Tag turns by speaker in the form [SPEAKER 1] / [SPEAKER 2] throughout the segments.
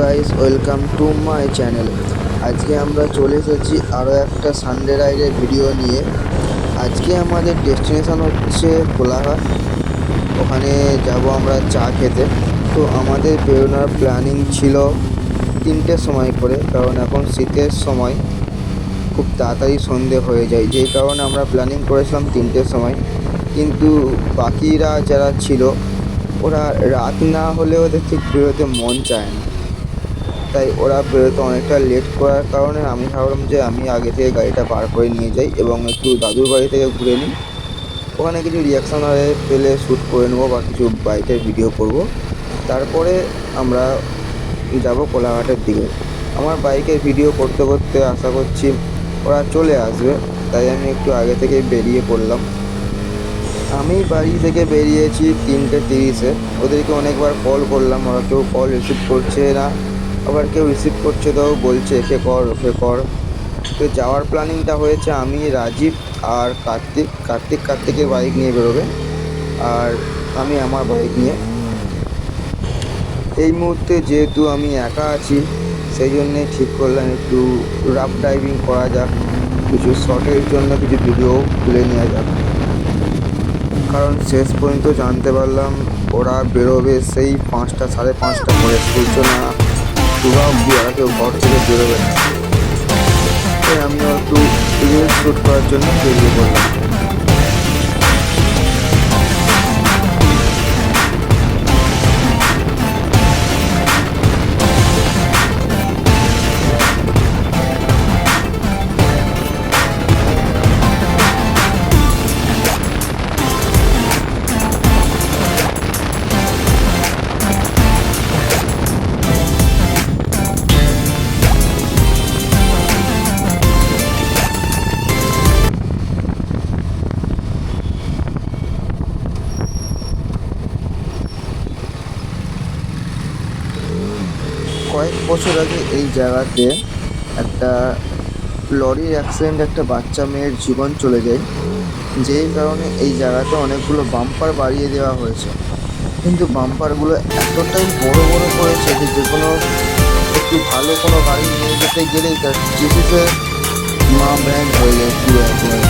[SPEAKER 1] Guys, welcome to my channel. আজকে আমরা চলে এসেছি আরও একটা সানডে রাইডের ভিডিও নিয়ে। আজকে আমাদের ডেস্টিনেশন হচ্ছে কোলাঘাট। ওখানে যাব আমরা চা খেতে। তো আমাদের বেরোনোর প্ল্যানিং ছিল 3টের সময় করে, কারণ এখন শীতের সময়, খুব তাড়াতাড়ি সন্ধে হয়ে যায়, যেই কারণে আমরা প্ল্যানিং করেছিলাম 3টের সময়। কিন্তু বাকিরা যারা ছিল ওরা রাত না হলে ওদের ঠিক বেরোতে মন চায় না, তাই ওরা বেরোতে অনেকটা লেট করার কারণে আমি ভাবলাম যে আমি আগে থেকে গাড়িটা বার করে নিয়ে যাই এবং একটু দাদুর বাড়ি থেকে ঘুরে নিই। ওখানে কিছু রিয়াকশান পেলে শ্যুট করে নেবো বা কিছু বাইকের ভিডিও করব। তারপরে আমরা যাব কোলাঘাটের দিকে। আমার বাইকের ভিডিও করতে করতে আশা করছি ওরা চলে আসবে, তাই আমি একটু আগে থেকে বেরিয়ে পড়লাম। আমি বাড়ি থেকে বেরিয়েছি 3টে 30-এ। ওদেরকে অনেকবার কল করলাম, ওরা কেউ কল রিসিভ করছে না, আবার কেউ রিসিভ করছে তো বলছে একে কর ওকে কর। তো যাওয়ার প্ল্যানিংটা হয়েছে আমি, রাজীব আর কার্তিকের বাইক নিয়ে বেরোবে, আর আমি আমার বাইক নিয়ে। এই মুহূর্তে যেহেতু আমি একা আছি, সেই জন্যে ঠিক করলাম একটু রাফ ড্রাইভিং করা যাক, কিছু শর্টের জন্য কিছু ভিডিও তুলে নেওয়া যাক। কারণ শেষ পর্যন্ত জানতে পারলাম ওরা বেরোবে সেই 5টা 5:30 করে, সূর্য না ডোবা অবধি ওরা কেউ ঘর থেকে বেরোবে না। তাই আমিও একটু রিলস শ্যুট করার জন্য বেরিয়ে পড়লাম। কয়েক বছর আগে এই জায়গাতে একটা লরির অ্যাক্সিডেন্ট, একটা বাচ্চা মেয়ের জীবন চলে যায়, যেই কারণে এই জায়গাতে অনেকগুলো বাম্পার বাড়িয়ে দেওয়া হয়েছে। কিন্তু বাম্পারগুলো এতটাই বড় বড় করেছে যে কোনো একটু ভালো কোনো গাড়ি নিয়ে যেতে গেলেই তার চেসিসে মা ব্যান্ড হয়ে যায় পুরো একবারে।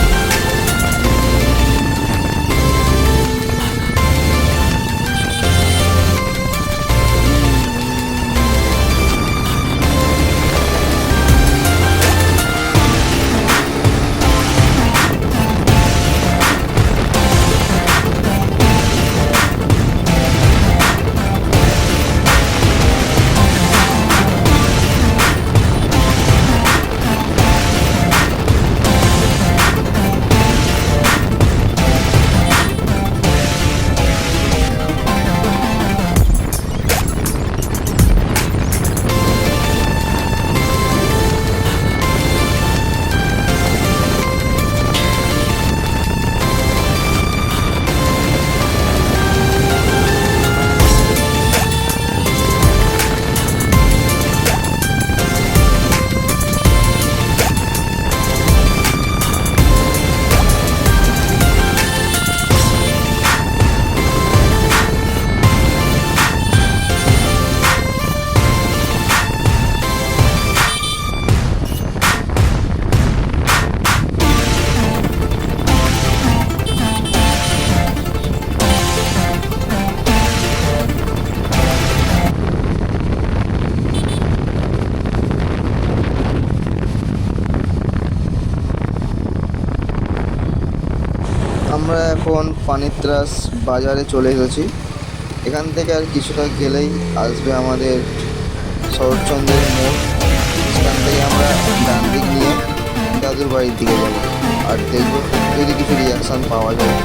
[SPEAKER 1] আমরা এখন পানিত্রাস বাজারে চলে এসেছি। এখান থেকে আর কিছুটা গেলেই আসবে আমাদের শরৎচন্দ্রের মোড়। সেখান থেকে আমরা ডান দিক নিয়ে দাদুর বাড়ির দিকে যাব, আর দেখব যদি কিছু রিয়াকশান পাওয়া যায়।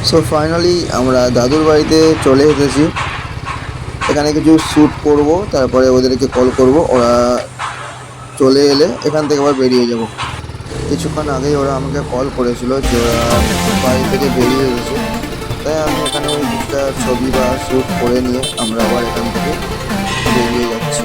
[SPEAKER 1] সো ফাইনালি আমরা দাদুর বাড়িতে চলে এসেছি। এখানে কিছু শ্যুট করব, তারপরে ওদেরকে কল করব, ওরা চলে এলে এখান থেকে আবার বেরিয়ে যাব। কিছুক্ষণ আগেই ওরা আমাকে কল করেছিল যে ওরা বাড়ি থেকে বেরিয়ে এসেছে, তাই আমি এখানে ওই কিছুটা ছবি বা শ্যুট করে নিয়ে আমরা আবার এখান থেকে বেরিয়ে যাচ্ছি।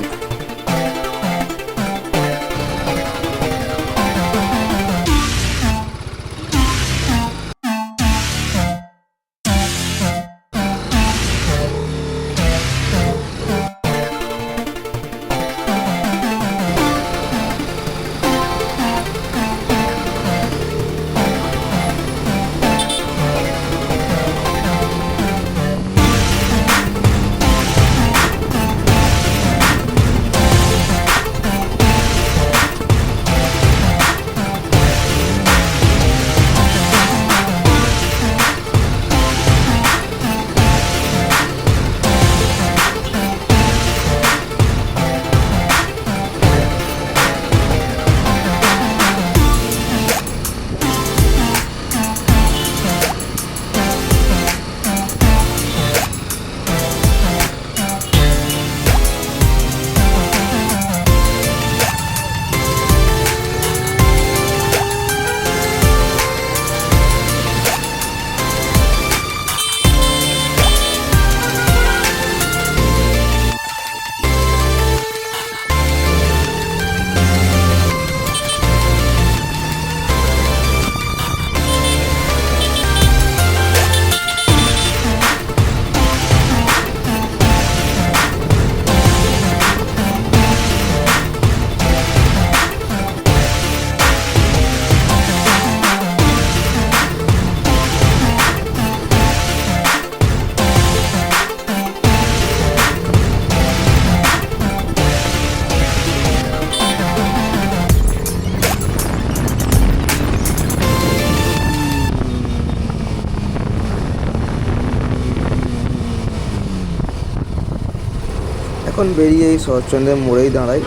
[SPEAKER 1] এখন বেরিয়ে এই শরৎচন্দ্রের মোড়েই দাঁড়াই।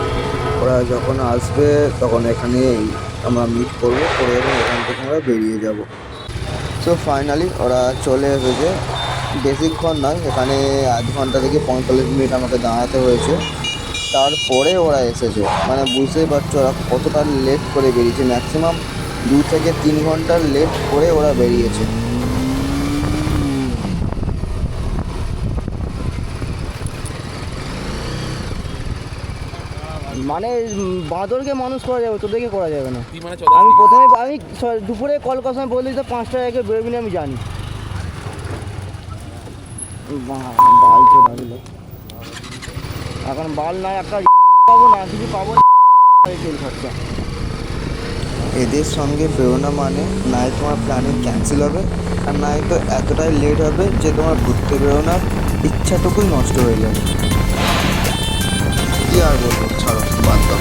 [SPEAKER 1] ওরা যখন আসবে তখন এখানেই আমরা মিট করবো, করে এবং এখান থেকে আমরা বেরিয়ে যাব। সো ফাইনালি ওরা চলে এসেছে। বেশিক্ষণ নয়, এখানে আধ ঘন্টা থেকে 45 মিনিট আমাকে দাঁড়াতে হয়েছে, তারপরে ওরা এসেছে। মানে বুঝতেই পারছো ওরা কতটা লেট করে বেরিয়েছে। ম্যাক্সিমাম 2 থেকে 3 ঘন্টার লেট করে ওরা বেরিয়েছে।
[SPEAKER 2] মানে বাঁদরকে মানুষ করা যাবে, তোদেরকে করা যাবে না। আমি প্রথমে দুপুরে কল করার সময় বললি তো 5টার আগে বেরোবি না, আমি জানি। বাল তো লাগলো এখন, বাল নাই একটা পাবো না, কিছু পাবো না, তেল খরচা।
[SPEAKER 1] এদের সঙ্গে বেরোনো মানে নাই তোমার প্ল্যানিং ক্যান্সেল হবে, আর নাই তো এতটাই লেট হবে যে তোমার ঘুরতে বেরোনোর ইচ্ছাটুকুই নষ্ট হয়ে যাবে। কি আর বলবো, ছাড়ো, বাদ দাও।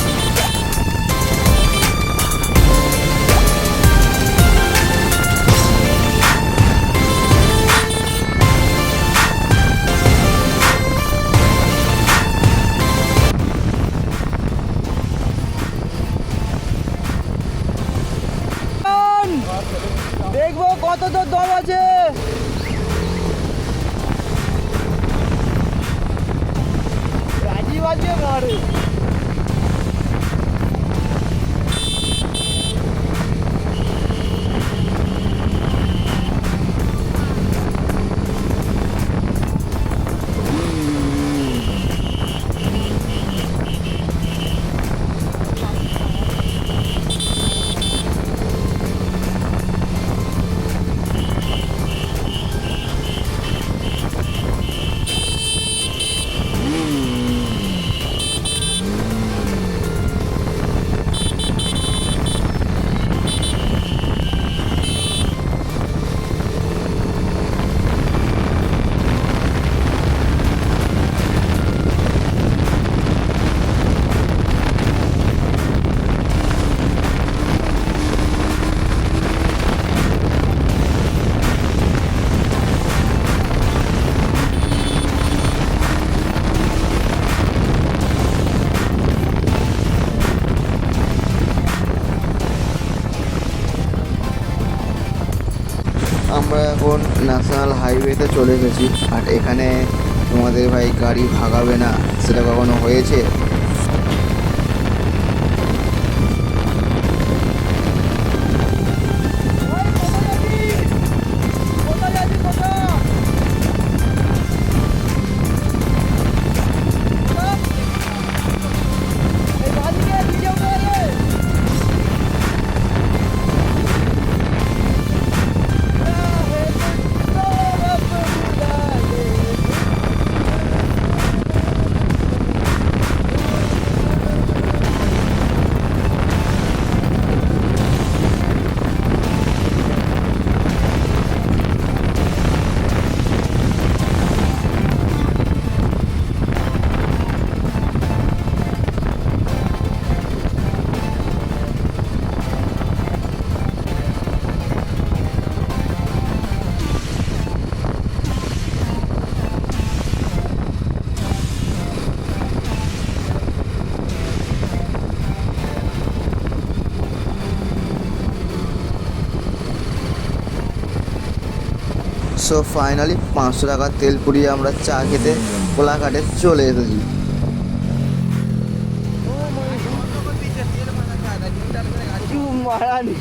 [SPEAKER 2] দেখবো কত তোর দম আছে। রাজি বাজে মারে।
[SPEAKER 1] আমরা এখন ন্যাশনাল হাইওয়েতে চলে এসেছি। আর এখানে তোমাদের ভাই গাড়ি ভাগাবে না, সেটা কখনো হয়েছে? সো ফাইনালি 500 টাকার তেল পুড়িয়ে আমরা চা খেতে কোলাঘাটে চলে এসেছি।
[SPEAKER 2] মারানি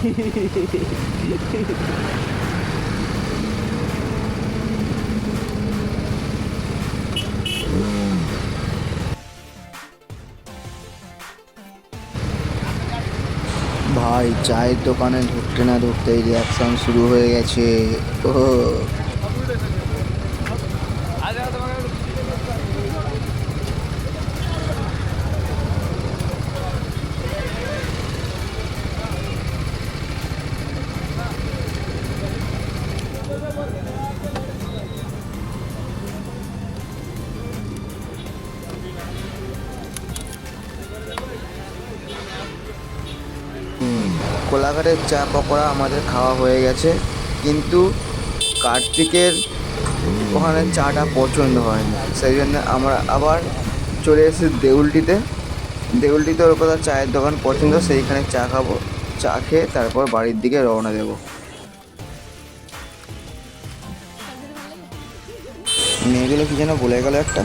[SPEAKER 1] ভাই চায়ের দোকানে ঢুকতে না ঢুকতেই রিয়াকশন শুরু হয়ে গেছে। ও কোলাঘাটের চা পকোড়া আমাদের খাওয়া হয়ে গেছে, কিন্তু কার্তিকের ওখানে চাটা পছন্দ হয়নি, সেই জন্য আমরা আবার চলে এসেছি দেউলটিতে। দেউলটিতে ওর কথা চায়ের দোকান পছন্দ, সেইখানে চা খাবো। চা খেয়ে তারপর বাড়ির দিকে রওনা দেবো। মেয়েগুলো কি যেন বলে গেল একটা।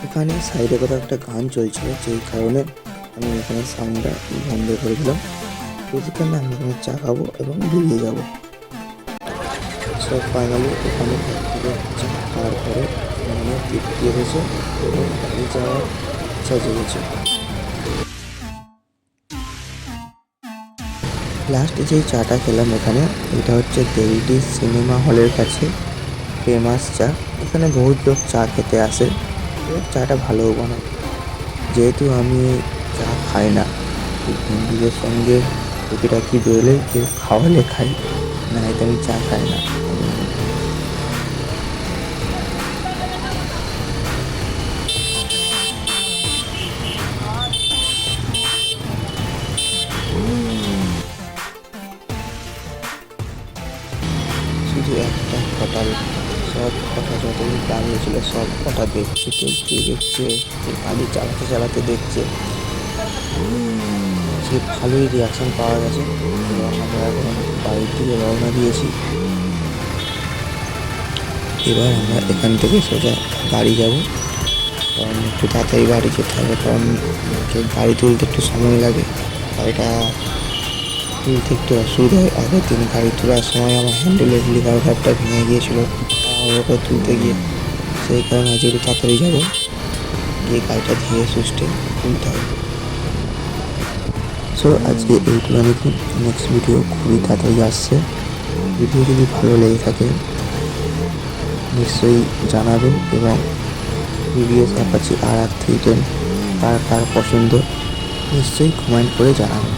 [SPEAKER 1] এখানে সাইডে কোথাও একটা গান চলছিল, যেই কারণে আমি এখানে সাউন্ডটা বন্ধ করে দিলাম। যেখানে আমি এখানে চা খাবো এবং বেরিয়ে যাবো। সব ফাইনালি এখানে থেকে চা খাওয়ার পরে মানে তৃপ্তি এসেছে এবং বাড়ি যাওয়ার ইচ্ছা জেগেছে। লাস্টে যেই চাটা খেলাম এখানে, এটা হচ্ছে দেউলটি সিনেমা হলের কাছে ফেমাস চা। এখানে বহুত লোক চা খেতে আসে এবং চাটা ভালোও বানায়। যেহেতু আমি চা খাই না, বন্ধুদের সঙ্গে টুকিটাকি বেরোলে কেউ খাওয়ালে খাই, না হয়তো আমি চা খাই না। শুধু একটা হোটেল, সব কটা যতদিন দাঁড়িয়ে ছিল সব কটা দেখছে, কেউ দেখছে, কেউ গাড়ি চালাতে চালাতে দেখছে। সে ভালোই রিয়াকশান পাওয়া গেছে এবং আমরা এখন বাড়ির দিকে রওনা দিয়েছি। এবার আমরা এখান থেকে সোজা বাড়ি যাব, কারণ একটু তাড়াতাড়ি বাড়ি যেতে হবে, কারণ গাড়ি তুলতে একটু সময় লাগে। গাড়িটা তুলতে একটু অসুবিধা হয়। আগের দিন গাড়ি তোলার সময় আমার হ্যান্ডেলের লিভার ভ্যাপটা ভেঙে গিয়েছিলো ওটা তুলতে গিয়ে, সেই কারণে আজ একটু তাড়াতাড়ি যাবো, গিয়ে গাড়িটা ধীরে সুস্থে তুলতে হবে। সো আজকে এইটুখানি, নেক্সট ভিডিও খুবই তাড়াতাড়ি আসছে। ভিডিও যদি ভালো লেগে থাকে নিশ্চয়ই জানাবেন, এবং টিভিএস অ্যাপাচি RR 310 কার কার পছন্দ নিশ্চয়ই কমেন্ট করে জানাবেন।